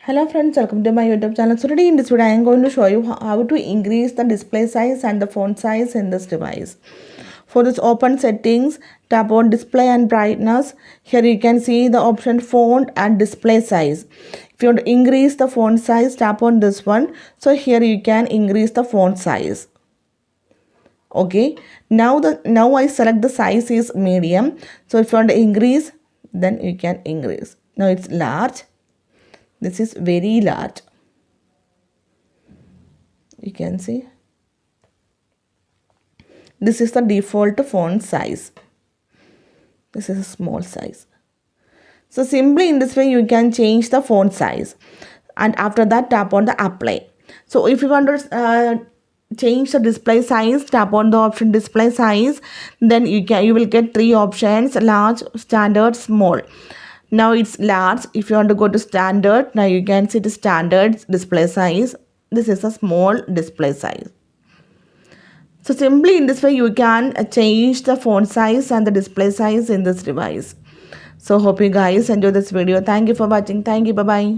Hello friends, welcome to my YouTube channel. So today in this video I am going to show you how to increase the display size and the font size in this device. For this, open settings, tap on display and brightness. Here you can see the option font and display size. If you want to increase the font size, tap on this one. So here you can increase the font size. Okay, now I select the size is medium. So if you want to increase, then you can increase. Now it's large. This is very large. You can see this is the default font size. This is a small size. So simply in this way you can change the font size, and after that tap on the apply. So if you want to change the display size, tap on the option display size. Then you will get three options: large, standard, small. Now it's large. If you want to go to standard, now you can see the standard display size. This is a small display size. So simply in this way you can change the font size and the display size in this device. So hope you guys enjoy this video. Thank you for watching. Thank you. Bye bye.